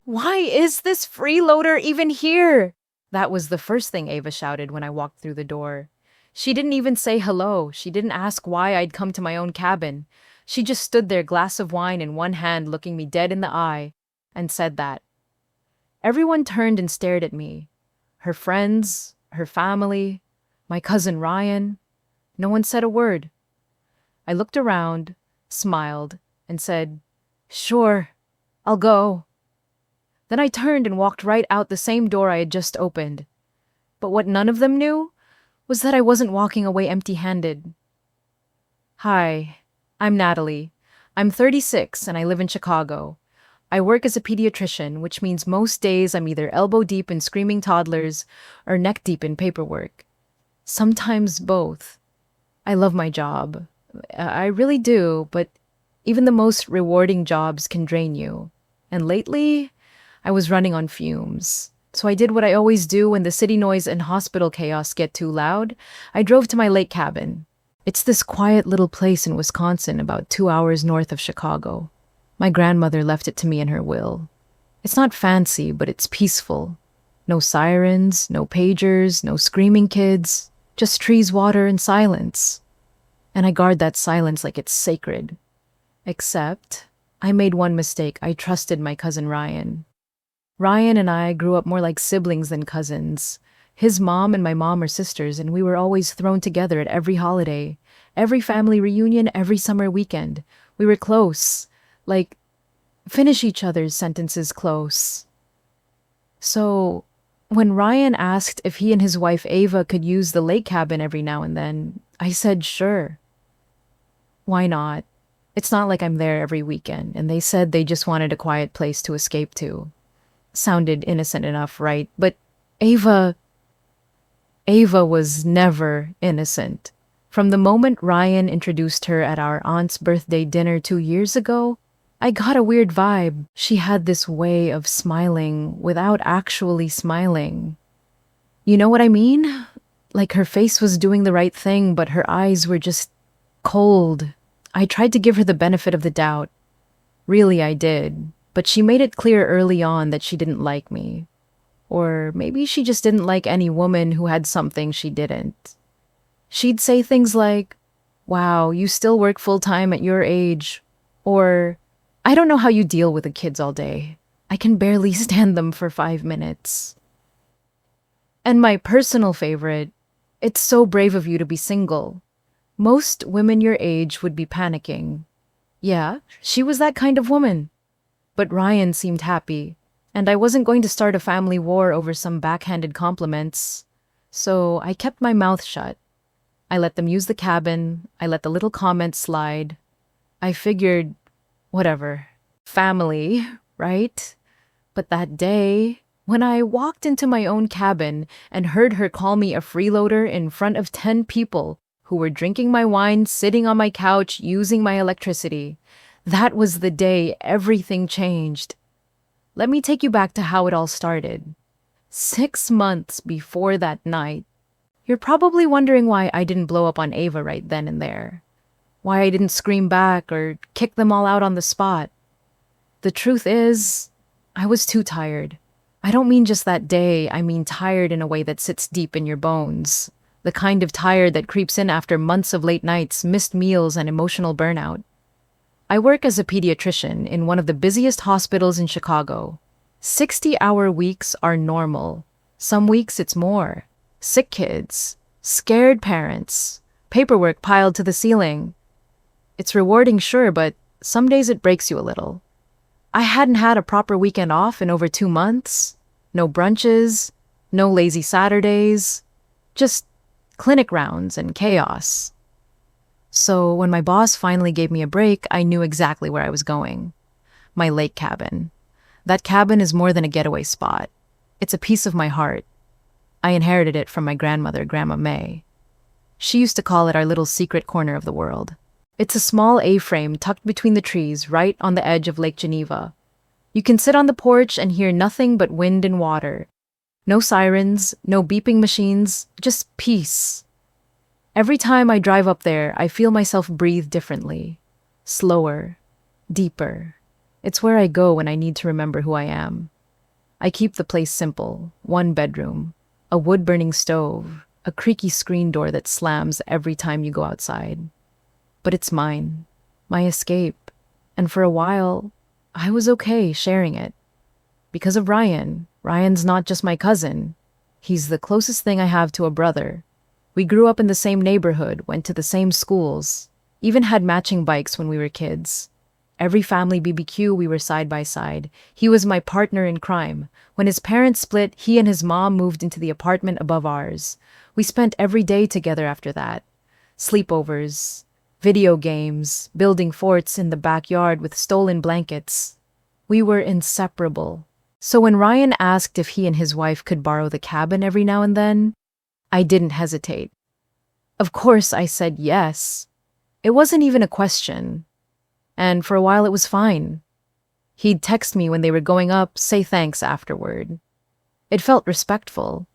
Why is this freeloader even here? That was the first thing Ava shouted when I walked through the door. She didn't even say hello. She didn't ask why I'd come to my own cabin. She just stood there, glass of wine in one hand, looking me dead in the eye, and said that. Everyone turned and stared at me. Her friends, her family, my cousin Ryan. No one said a word. I looked around, smiled, and said, "Sure, I'll go." Then I turned and walked right out the same door I had just opened. But what none of them knew was that I wasn't walking away empty-handed. Hi, I'm Natalie. I'm 36 and I live in Chicago. I work as a pediatrician, which means most days I'm either elbow deep in screaming toddlers or neck deep in paperwork. Sometimes both. I love my job. I really do, but even the most rewarding jobs can drain you. And lately, I was running on fumes. So I did what I always do when the city noise and hospital chaos get too loud. I drove to my lake cabin. It's this quiet little place in Wisconsin, about 2 hours north of Chicago. My grandmother left it to me in her will. It's not fancy, but it's peaceful. No sirens, no pagers, no screaming kids, just trees, water, and silence. And I guard that silence like it's sacred. Except, I made one mistake. I trusted my cousin Ryan. Ryan and I grew up more like siblings than cousins. His mom and my mom are sisters, and we were always thrown together at every holiday, every family reunion, every summer weekend. We were close, like, finish each other's sentences close. So, when Ryan asked if he and his wife Ava could use the lake cabin every now and then, I said sure. Why not? It's not like I'm there every weekend, and they said they just wanted a quiet place to escape to. Sounded innocent enough, right? But Ava was never innocent. From the moment Ryan introduced her at our aunt's birthday dinner 2 years ago, I got a weird vibe. She had this way of smiling without actually smiling. You know what I mean? Like her face was doing the right thing, but her eyes were just cold. I tried to give her the benefit of the doubt. Really, I did. But she made it clear early on that she didn't like me. Or maybe she just didn't like any woman who had something she didn't. She'd say things like, "Wow, you still work full-time at your age." Or, "I don't know how you deal with the kids all day. I can barely stand them for 5 minutes." And my personal favorite, "It's so brave of you to be single." Most women your age would be panicking. Yeah, she was that kind of woman. But Ryan seemed happy, and I wasn't going to start a family war over some backhanded compliments. So I kept my mouth shut. I let them use the cabin. I let the little comments slide. I figured, whatever, family, right? But that day, when I walked into my own cabin and heard her call me a freeloader in front of 10 people who were drinking my wine, sitting on my couch, using my electricity, that was the day everything changed. Let me take you back to how it all started. 6 months before that night, you're probably wondering why I didn't blow up on Ava right then and there. Why I didn't scream back or kick them all out on the spot. The truth is, I was too tired. I don't mean just that day, I mean tired in a way that sits deep in your bones. The kind of tired that creeps in after months of late nights, missed meals, and emotional burnout. I work as a pediatrician in one of the busiest hospitals in Chicago. 60-hour weeks are normal. Some weeks it's more. Sick kids, scared parents, paperwork piled to the ceiling. It's rewarding, sure, but some days it breaks you a little. I hadn't had a proper weekend off in over 2 months. No brunches, no lazy Saturdays, just clinic rounds and chaos. So when my boss finally gave me a break, I knew exactly where I was going. My lake cabin. That cabin is more than a getaway spot. It's a piece of my heart. I inherited it from my grandmother, Grandma May. She used to call it our little secret corner of the world. It's a small A-frame tucked between the trees right on the edge of Lake Geneva. You can sit on the porch and hear nothing but wind and water. No sirens, no beeping machines, just peace. Every time I drive up there, I feel myself breathe differently. Slower. Deeper. It's where I go when I need to remember who I am. I keep the place simple: one bedroom, a wood-burning stove, a creaky screen door that slams every time you go outside. But it's mine, my escape, and for a while, I was okay sharing it. Because of Ryan. Ryan's not just my cousin. He's the closest thing I have to a brother. We grew up in the same neighborhood, went to the same schools, even had matching bikes when we were kids. Every family BBQ, we were side by side. He was my partner in crime. When his parents split, he and his mom moved into the apartment above ours. We spent every day together after that. Sleepovers, video games, building forts in the backyard with stolen blankets. We were inseparable. So when Ryan asked if he and his wife could borrow the cabin every now and then, I didn't hesitate. Of course, I said yes. It wasn't even a question. And for a while it was fine. He'd text me when they were going up, say thanks afterward. It felt respectful.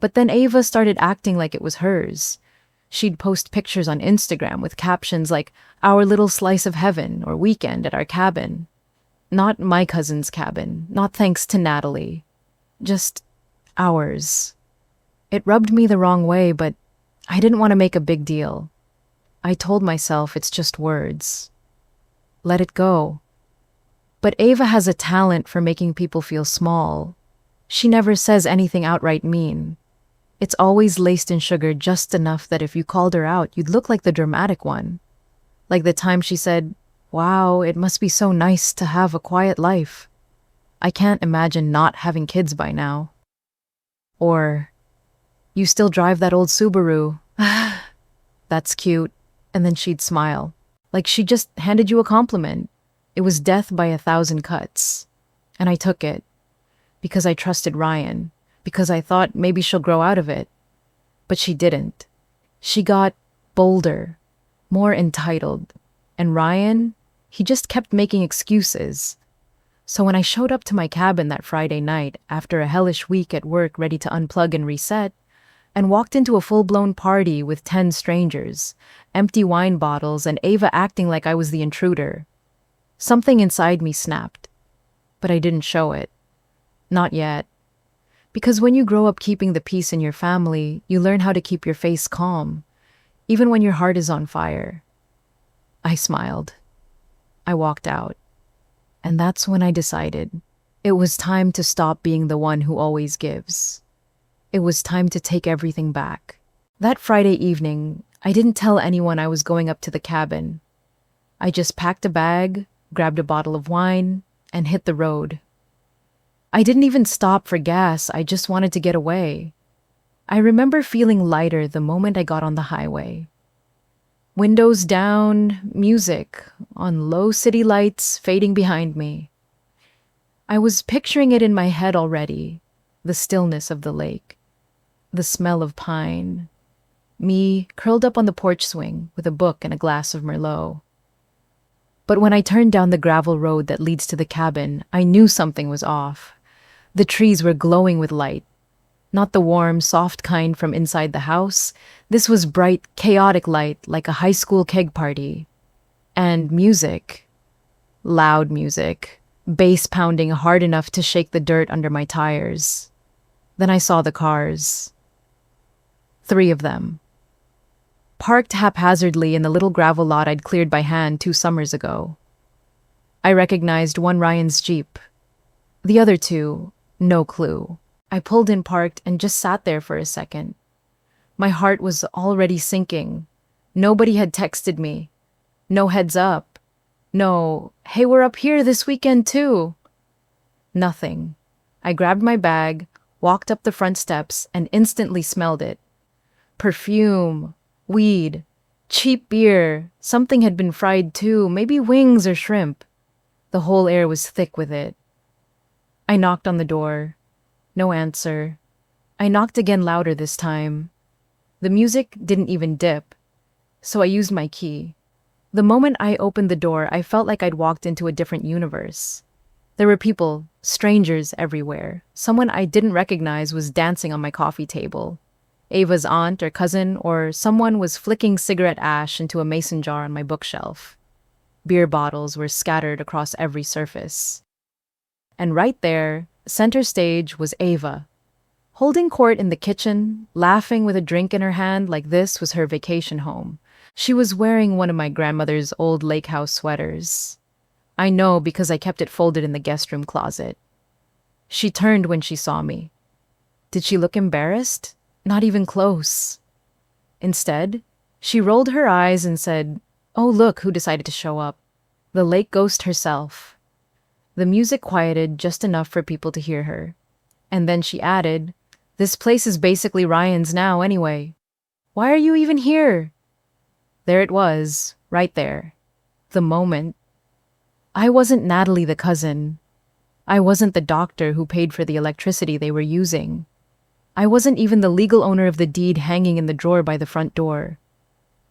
But then Ava started acting like it was hers. She'd post pictures on Instagram with captions like, "Our little slice of heaven," or "Weekend at our cabin." Not my cousin's cabin, not thanks to Natalie. Just ours. It rubbed me the wrong way, but I didn't want to make a big deal. I told myself it's just words. Let it go. But Ava has a talent for making people feel small. She never says anything outright mean. It's always laced in sugar just enough that if you called her out, you'd look like the dramatic one. Like the time she said, "Wow, it must be so nice to have a quiet life. I can't imagine not having kids by now." Or, "You still drive that old Subaru." That's cute. And then she'd smile, like she just handed you a compliment. It was death by 1,000 cuts. And I took it. Because I trusted Ryan. Because I thought maybe she'll grow out of it. But she didn't. She got bolder, more entitled. And Ryan, he just kept making excuses. So when I showed up to my cabin that Friday night, after a hellish week at work ready to unplug and reset, and walked into a full-blown party with 10 strangers, empty wine bottles, and Ava acting like I was the intruder, something inside me snapped. But I didn't show it. Not yet. Because when you grow up keeping the peace in your family, you learn how to keep your face calm, even when your heart is on fire. I smiled. I walked out. And that's when I decided it was time to stop being the one who always gives. It was time to take everything back. That Friday evening, I didn't tell anyone I was going up to the cabin. I just packed a bag, grabbed a bottle of wine, and hit the road. I didn't even stop for gas, I just wanted to get away. I remember feeling lighter the moment I got on the highway. Windows down, music on low city lights fading behind me. I was picturing it in my head already, the stillness of the lake, the smell of pine, me curled up on the porch swing with a book and a glass of Merlot. But when I turned down the gravel road that leads to the cabin, I knew something was off. The trees were glowing with light. Not the warm, soft kind from inside the house. This was bright, chaotic light like a high school keg party. And music. Loud music. Bass pounding hard enough to shake the dirt under my tires. Then I saw the cars. 3 of them. Parked haphazardly in the little gravel lot I'd cleared by hand 2 summers ago. I recognized one Ryan's Jeep. The other 2, no clue. I pulled in parked and just sat there for a second. My heart was already sinking. Nobody had texted me. No heads up. No, "Hey, we're up here this weekend too." Nothing. I grabbed my bag, walked up the front steps, and instantly smelled it. Perfume, weed, cheap beer. Something had been fried too, maybe wings or shrimp. The whole air was thick with it. I knocked on the door. No answer. I knocked again louder this time. The music didn't even dip, so I used my key. The moment I opened the door, I felt like I'd walked into a different universe. There were people, strangers everywhere. Someone I didn't recognize was dancing on my coffee table. Ava's aunt or cousin or someone was flicking cigarette ash into a mason jar on my bookshelf. Beer bottles were scattered across every surface. And right there, Center stage was Ava, holding court in the kitchen, laughing with a drink in her hand like this was her vacation home. She was wearing one of my grandmother's old lake house sweaters. I know because I kept it folded in the guest room closet. She turned when she saw me. Did she look embarrassed? Not even close. Instead, she rolled her eyes and said, "Oh, look who decided to show up. The lake ghost herself." The music quieted just enough for people to hear her. And then she added, "This place is basically Ryan's now anyway. Why are you even here?" There it was, right there. The moment. I wasn't Natalie the cousin. I wasn't the doctor who paid for the electricity they were using. I wasn't even the legal owner of the deed hanging in the drawer by the front door.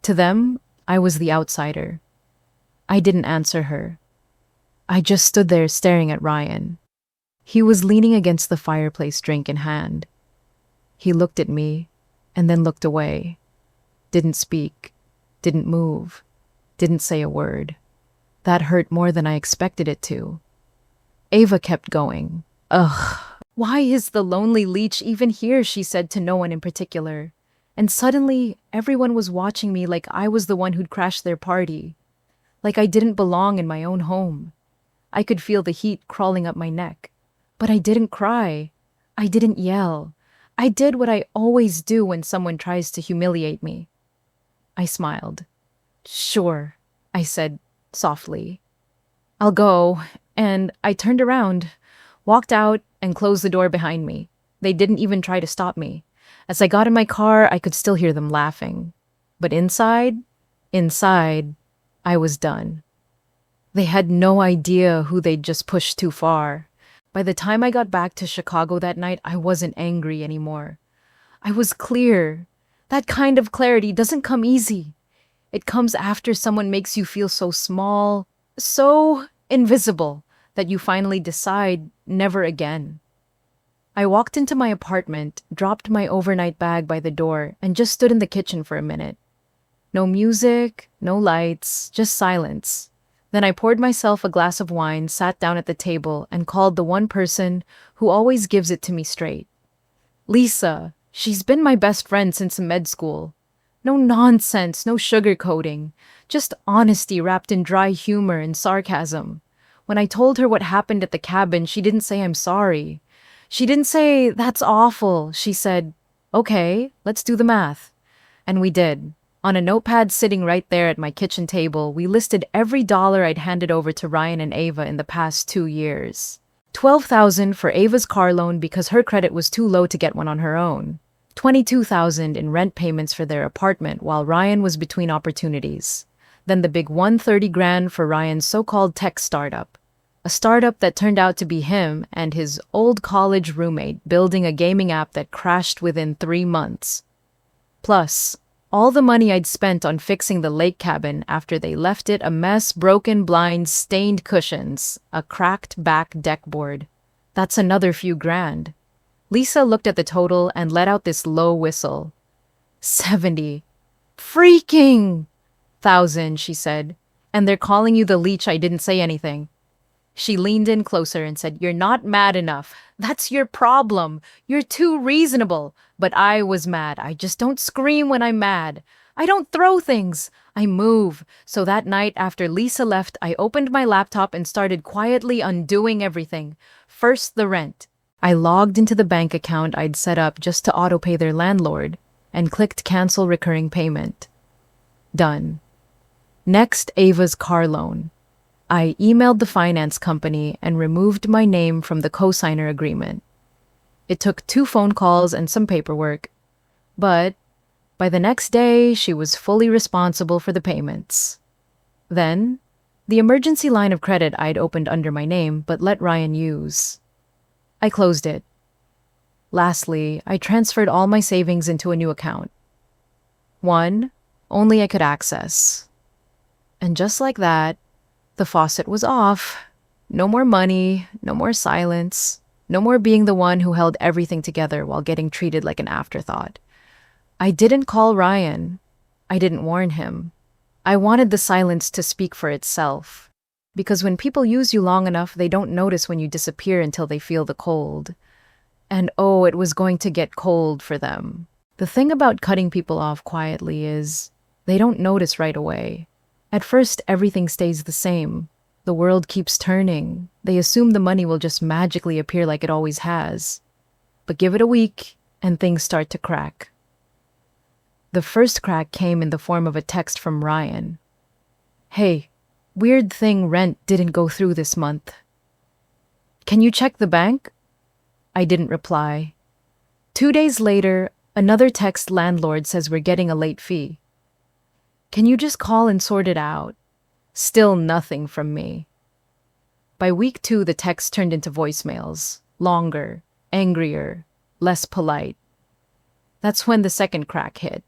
To them, I was the outsider. I didn't answer her. I just stood there staring at Ryan. He was leaning against the fireplace, drink in hand. He looked at me, and then looked away. Didn't speak, didn't move, didn't say a word. That hurt more than I expected it to. Ava kept going. "Ugh, why is the lonely leech even here?" she said to no one in particular. And suddenly, everyone was watching me like I was the one who'd crashed their party. Like I didn't belong in my own home. I could feel the heat crawling up my neck. But I didn't cry. I didn't yell. I did what I always do when someone tries to humiliate me. I smiled. "Sure," I said softly. "I'll go." And I turned around, walked out, and closed the door behind me. They didn't even try to stop me. As I got in my car, I could still hear them laughing. But inside, I was done. They had no idea who they'd just pushed too far. By the time I got back to Chicago that night, I wasn't angry anymore. I was clear. That kind of clarity doesn't come easy. It comes after someone makes you feel so small, so invisible, that you finally decide never again. I walked into my apartment, dropped my overnight bag by the door, and just stood in the kitchen for a minute. No music, no lights, just silence. Then I poured myself a glass of wine, sat down at the table, and called the one person who always gives it to me straight. Lisa. She's been my best friend since med school. No nonsense, no sugarcoating, just honesty wrapped in dry humor and sarcasm. When I told her what happened at the cabin, she didn't say I'm sorry. She didn't say, "That's awful." She said, "Okay, let's do the math." And we did. On a notepad sitting right there at my kitchen table, we listed every dollar I'd handed over to Ryan and Ava in the past 2 years. $12,000 for Ava's car loan because her credit was too low to get one on her own. $22,000 in rent payments for their apartment while Ryan was between opportunities. Then the big $130,000 for Ryan's so-called tech startup. A startup that turned out to be him and his old college roommate building a gaming app that crashed within 3 months. Plus, all the money I'd spent on fixing the lake cabin after they left it a mess, broken blinds, stained cushions, a cracked back deck board. That's another few grand. Lisa looked at the total and let out this low whistle. 70. Freaking thousand, she said. And they're calling you the leech. I didn't say anything. She leaned in closer and said, "You're not mad enough. That's your problem. You're too reasonable." But I was mad. I just don't scream when I'm mad. I don't throw things. I move. So that night after Lisa left, I opened my laptop and started quietly undoing everything. First, the rent. I logged into the bank account I'd set up just to autopay their landlord and clicked cancel recurring payment. Done. Next, Ava's car loan. I emailed the finance company and removed my name from the cosigner agreement. It took 2 phone calls and some paperwork, but by the next day, she was fully responsible for the payments. Then, the emergency line of credit I'd opened under my name but let Ryan use. I closed it. Lastly, I transferred all my savings into a new account. One, only I could access. And just like that, the faucet was off. No more money, no more silence, no more being the one who held everything together while getting treated like an afterthought. I didn't call Ryan. I didn't warn him. I wanted the silence to speak for itself. Because when people use you long enough, they don't notice when you disappear until they feel the cold. And oh, it was going to get cold for them. The thing about cutting people off quietly is they don't notice right away. At first, everything stays the same. The world keeps turning. They assume the money will just magically appear like it always has. But give it a week, and things start to crack. The first crack came in the form of a text from Ryan. "Hey, weird thing, rent didn't go through this month. Can you check the bank?" I didn't reply. 2 days later, another text: "Landlord says we're getting a late fee. Can you just call and sort it out?" Still nothing from me. By week 2, the text turned into voicemails. Longer, angrier, less polite. That's when the second crack hit.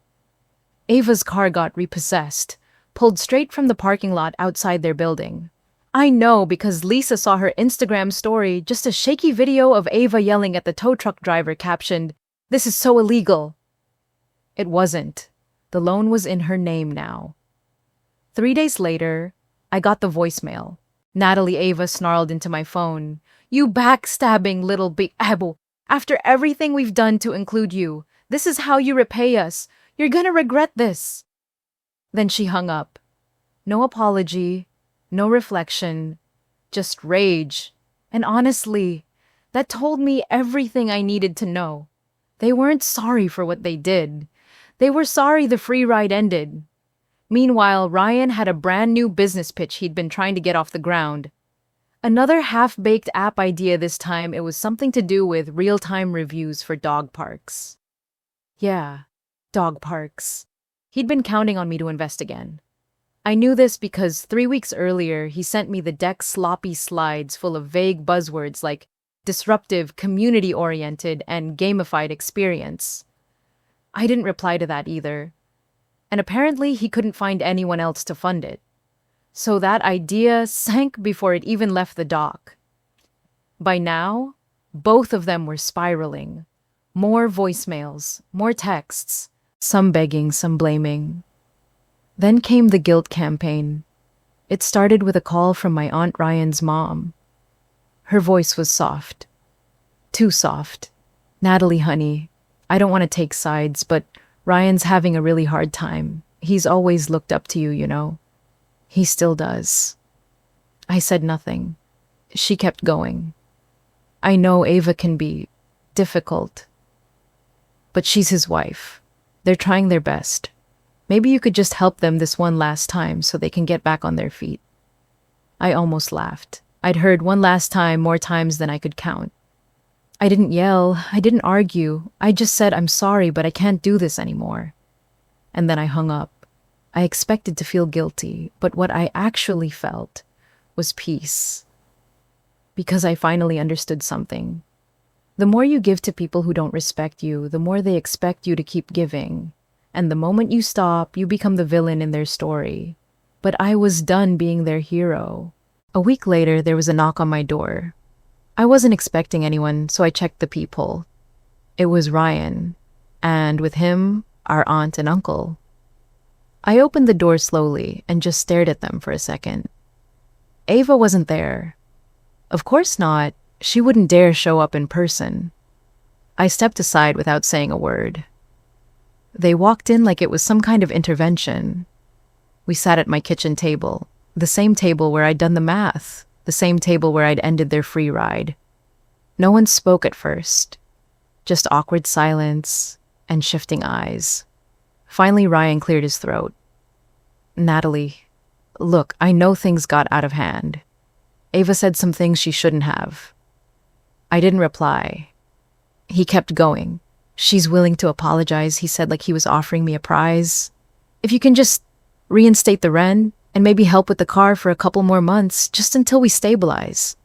Ava's car got repossessed, pulled straight from the parking lot outside their building. I know because Lisa saw her Instagram story, just a shaky video of Ava yelling at the tow truck driver captioned, "This is so illegal." It wasn't. The loan was in her name now. 3 days later, I got the voicemail. Natalie Ava snarled into my phone, "You backstabbing little Abu. After everything we've done to include you, this is how you repay us. You're gonna regret this." Then she hung up. No apology, no reflection, just rage. And honestly, that told me everything I needed to know. They weren't sorry for what they did. They were sorry the free ride ended. Meanwhile, Ryan had a brand new business pitch he'd been trying to get off the ground. Another half-baked app idea this time. It was something to do with real-time reviews for dog parks. Yeah, dog parks. He'd been counting on me to invest again. I knew this because 3 weeks earlier, he sent me the deck's sloppy slides full of vague buzzwords like disruptive, community-oriented, and gamified experience. I didn't reply to that either. And apparently he couldn't find anyone else to fund it. So that idea sank before it even left the dock. By now, both of them were spiraling. More voicemails, more texts, some begging, some blaming. Then came the guilt campaign. It started with a call from my Aunt Ryan's mom. Her voice was soft. Too soft. "Natalie, honey, I don't want to take sides, but Ryan's having a really hard time. He's always looked up to you, you know. He still does." I said nothing. She kept going. "I know Ava can be difficult, but she's his wife. They're trying their best. Maybe you could just help them this one last time so they can get back on their feet." I almost laughed. I'd heard "one last time" more times than I could count. I didn't yell, I didn't argue. I just said, "I'm sorry, but I can't do this anymore." And then I hung up. I expected to feel guilty, but what I actually felt was peace. Because I finally understood something. The more you give to people who don't respect you, the more they expect you to keep giving. And the moment you stop, you become the villain in their story. But I was done being their hero. A week later, there was a knock on my door. I wasn't expecting anyone, so I checked the peephole. It was Ryan, and with him, our aunt and uncle. I opened the door slowly and just stared at them for a second. Ava wasn't there. Of course not. She wouldn't dare show up in person. I stepped aside without saying a word. They walked in like it was some kind of intervention. We sat at my kitchen table, the same table where I'd done the math, the same table where I'd ended their free ride. No one spoke at first, just awkward silence and shifting eyes. Finally, Ryan cleared his throat. "Natalie, look, I know things got out of hand. Ava said some things she shouldn't have." I didn't reply. He kept going. "She's willing to apologize," he said, like he was offering me a prize. "If you can just reinstate the rent and maybe help with the car for a couple more months, just until we stabilize."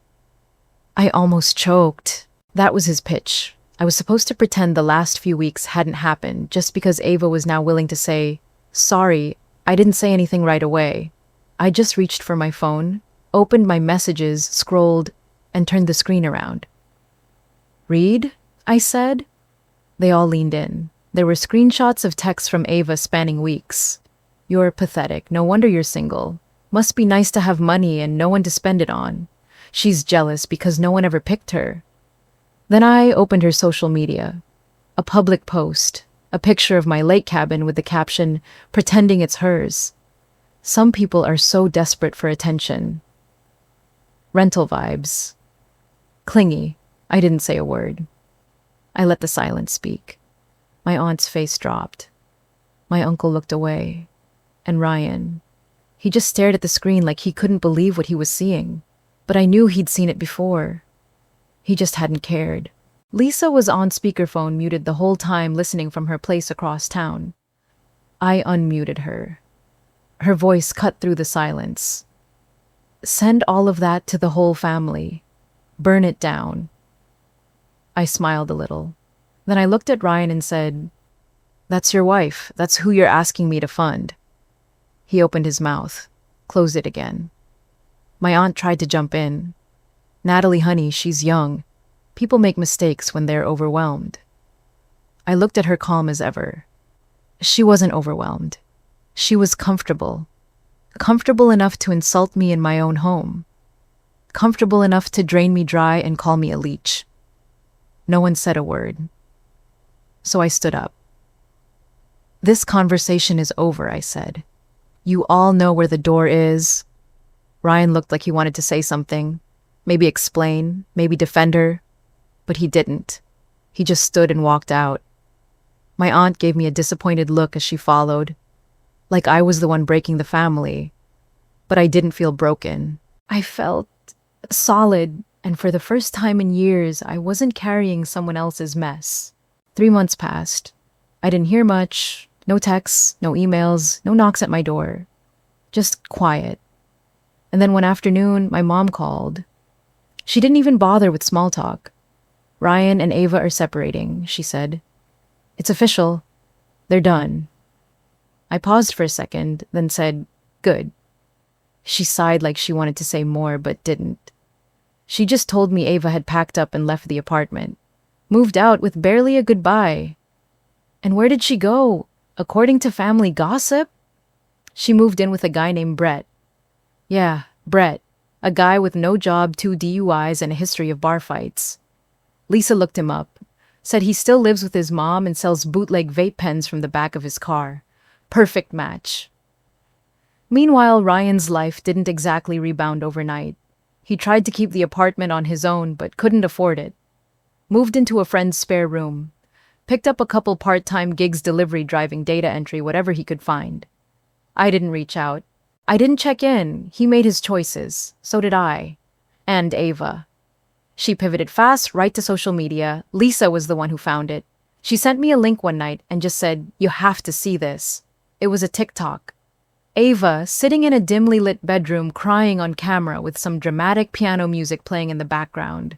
I almost choked. That was his pitch. I was supposed to pretend the last few weeks hadn't happened just because Ava was now willing to say, "Sorry, I didn't say anything right away." I just reached for my phone, opened my messages, scrolled, and turned the screen around. "Read?" I said. They all leaned in. There were screenshots of texts from Ava spanning weeks. "You're pathetic. No wonder you're single. Must be nice to have money and no one to spend it on. She's jealous because no one ever picked her. Then I opened her social media. A public post, a picture of my lake cabin with the caption, pretending it's hers. Some people are so desperate for attention. Rental vibes. Clingy. I didn't say a word. I let the silence speak. My aunt's face dropped. My uncle looked away. And Ryan. He just stared at the screen like he couldn't believe what he was seeing. But I knew he'd seen it before. He just hadn't cared. Lisa was on speakerphone, muted the whole time, listening from her place across town. I unmuted her. Her voice cut through the silence. Send all of that to the whole family. Burn it down. I smiled a little. Then I looked at Ryan and said, "That's your wife. That's who you're asking me to fund." He opened his mouth, closed it again. My aunt tried to jump in. "Natalie, honey, she's young. People make mistakes when they're overwhelmed." I looked at her calm as ever. She wasn't overwhelmed. She was comfortable. Comfortable enough to insult me in my own home. Comfortable enough to drain me dry and call me a leech. No one said a word. So I stood up. "This conversation is over," I said. "You all know where the door is." Ryan looked like he wanted to say something, maybe explain, maybe defend her, but he didn't. He just stood and walked out. My aunt gave me a disappointed look as she followed, like I was the one breaking the family. But I didn't feel broken. I felt solid, and for the first time in years, I wasn't carrying someone else's mess. 3 months passed. I didn't hear much, no texts, no emails, no knocks at my door. Just quiet. And then one afternoon, my mom called. She didn't even bother with small talk. "Ryan and Ava are separating," she said. "It's official. They're done." I paused for a second, then said, "Good." She sighed like she wanted to say more, but didn't. She just told me Ava had packed up and left the apartment. Moved out with barely a goodbye. And where did she go? According to family gossip? She moved in with a guy named Brett. Yeah, Brett. A guy with no job, 2 DUIs, and a history of bar fights. Lisa looked him up. Said he still lives with his mom and sells bootleg vape pens from the back of his car. Perfect match. Meanwhile, Ryan's life didn't exactly rebound overnight. He tried to keep the apartment on his own, but couldn't afford it. Moved into a friend's spare room. Picked up a couple part-time gigs, delivery, driving, data entry, whatever he could find. I didn't reach out. I didn't check in. He made his choices. So did I. And Ava. She pivoted fast, right to social media. Lisa was the one who found it. She sent me a link one night and just said, "You have to see this." It was a TikTok. Ava, sitting in a dimly lit bedroom, crying on camera with some dramatic piano music playing in the background.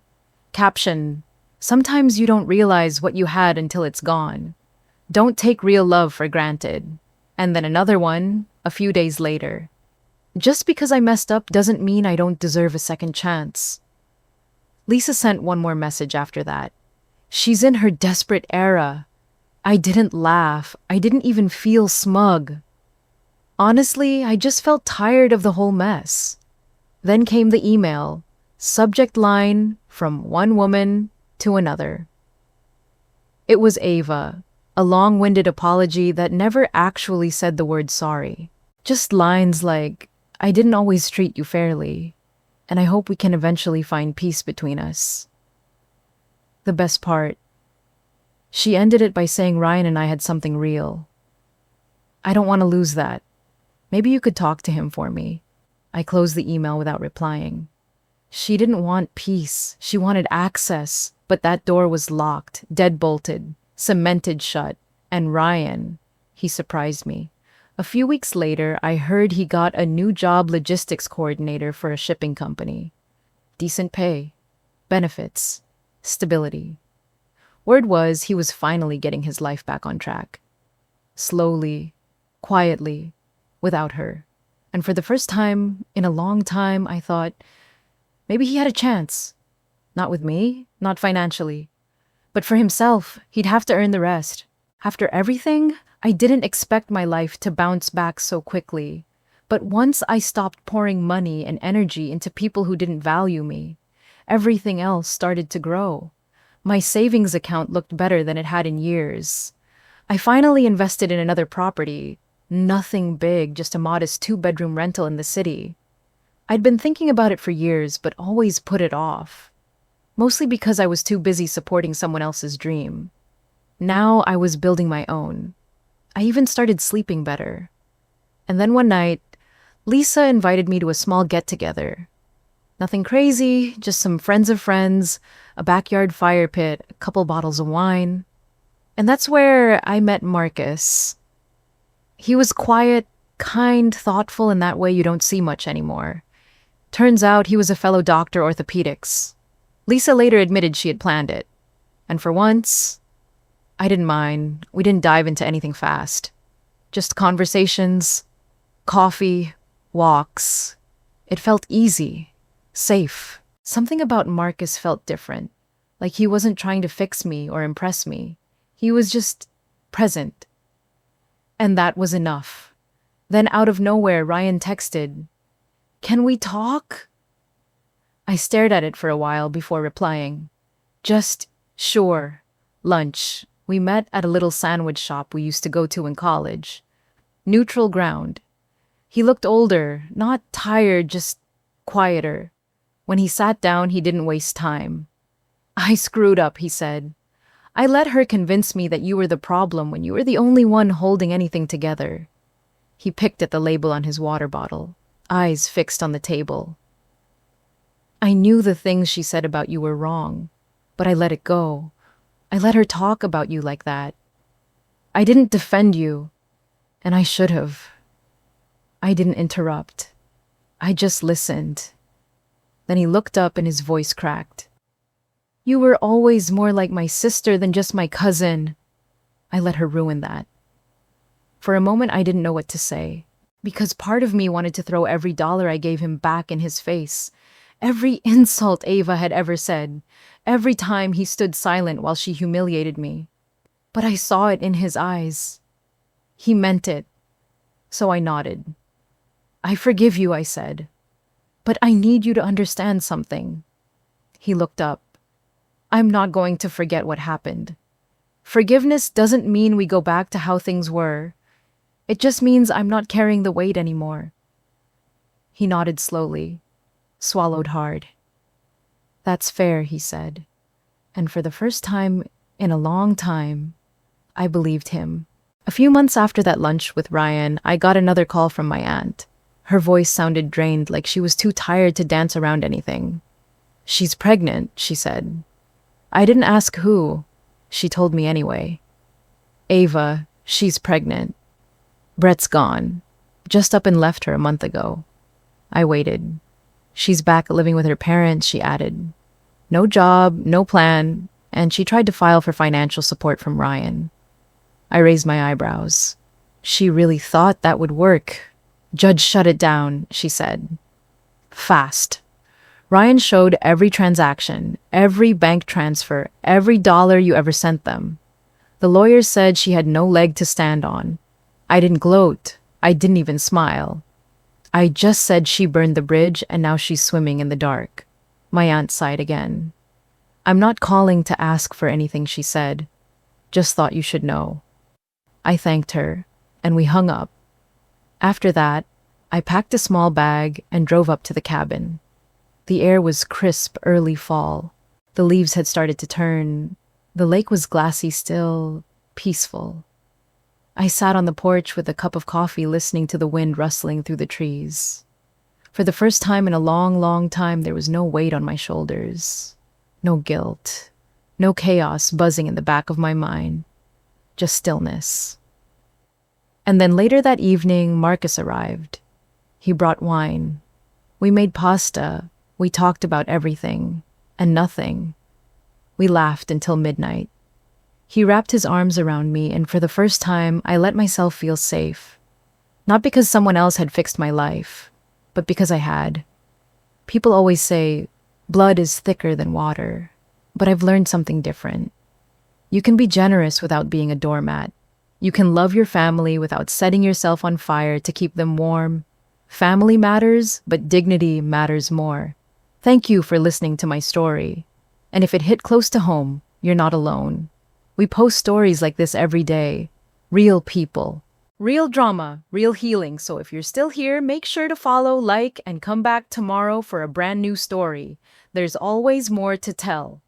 Caption, "Sometimes you don't realize what you had until it's gone. Don't take real love for granted." And then another one, a few days later. "Just because I messed up doesn't mean I don't deserve a second chance." Lisa sent one more message after that. She's in her desperate era. I didn't laugh. I didn't even feel smug. Honestly, I just felt tired of the whole mess. Then came the email. Subject line, "From one woman to another." It was Ava, a long-winded apology that never actually said the word sorry. Just lines like, "I didn't always treat you fairly, and I hope we can eventually find peace between us." The best part, she ended it by saying Ryan and I had something real. "I don't want to lose that. Maybe you could talk to him for me." I closed the email without replying. She didn't want peace. She wanted access, but that door was locked, dead-bolted, cemented shut. And Ryan, he surprised me. A few weeks later, I heard he got a new job, logistics coordinator for a shipping company. Decent pay, benefits, stability. Word was he was finally getting his life back on track. Slowly, quietly, without her. And for the first time in a long time, I thought, maybe he had a chance. Not with me, not financially. But for himself, he'd have to earn the rest. After everything, I didn't expect my life to bounce back so quickly. But once I stopped pouring money and energy into people who didn't value me, everything else started to grow. My savings account looked better than it had in years. I finally invested in another property. Nothing big, just a modest two-bedroom rental in the city. I'd been thinking about it for years, but always put it off. Mostly because I was too busy supporting someone else's dream. Now I was building my own. I even started sleeping better. And then one night, Lisa invited me to a small get-together. Nothing crazy, just some friends of friends, a backyard fire pit, a couple bottles of wine. And that's where I met Marcus. He was quiet, kind, thoughtful in that way you don't see much anymore. Turns out he was a fellow doctor orthopedics. Lisa later admitted she had planned it. And for once, I didn't mind. We didn't dive into anything fast. Just conversations, coffee, walks. It felt easy, safe. Something about Marcus felt different. Like he wasn't trying to fix me or impress me. He was just present. And that was enough. Then out of nowhere, Ryan texted, "Can we talk?" I stared at it for a while before replying. Just, sure. Lunch. We met at a little sandwich shop we used to go to in college. Neutral ground. He looked older, not tired, just quieter. When he sat down, he didn't waste time. "I screwed up," he said. "I let her convince me that you were the problem when you were the only one holding anything together." He picked at the label on his water bottle, eyes fixed on the table. "I knew the things she said about you were wrong, but I let it go. I let her talk about you like that. I didn't defend you, and I should have. I didn't interrupt. I just listened." Then he looked up and his voice cracked. "You were always more like my sister than just my cousin." I let her ruin that. For a moment, I didn't know what to say, because part of me wanted to throw every dollar I gave him back in his face. Every insult Ava had ever said, every time he stood silent while she humiliated me. But I saw it in his eyes. He meant it. So I nodded. "I forgive you," I said. "But I need you to understand something." He looked up. "I'm not going to forget what happened. Forgiveness doesn't mean we go back to how things were. It just means I'm not carrying the weight anymore." He nodded slowly, swallowed hard. "That's fair," he said. And for the first time in a long time, I believed him. A few months after that lunch with Ryan, I got another call from my aunt. Her voice sounded drained, like she was too tired to dance around anything. "She's pregnant," she said. I didn't ask who. She told me anyway. "Ava, she's pregnant. Brett's gone. Just up and left her a month ago." I waited. "She's back living with her parents," she added. "No job, no plan, and she tried to file for financial support from Ryan." I raised my eyebrows. She really thought that would work. "Judge shut it down," she said. Fast. Ryan showed every transaction, every bank transfer, every dollar you ever sent them. The lawyers said she had no leg to stand on. I didn't gloat. I didn't even smile. I just said she burned the bridge and now she's swimming in the dark. My aunt sighed again. "I'm not calling to ask for anything," she said. "Just thought you should know." I thanked her, and we hung up. After that, I packed a small bag and drove up to the cabin. The air was crisp early fall. The leaves had started to turn. The lake was glassy still, peaceful. I sat on the porch with a cup of coffee listening to the wind rustling through the trees. For the first time in a long, long time, there was no weight on my shoulders. No guilt. No chaos buzzing in the back of my mind. Just stillness. And then later that evening, Marcus arrived. He brought wine. We made pasta. We talked about everything and nothing. We laughed until midnight. He wrapped his arms around me, and for the first time, I let myself feel safe. Not because someone else had fixed my life, but because I had. People always say, blood is thicker than water, but I've learned something different. You can be generous without being a doormat. You can love your family without setting yourself on fire to keep them warm. Family matters, but dignity matters more. Thank you for listening to my story. And if it hit close to home, you're not alone. We post stories like this every day. Real people. Real drama, real healing. So if you're still here, make sure to follow, like, and come back tomorrow for a brand new story. There's always more to tell.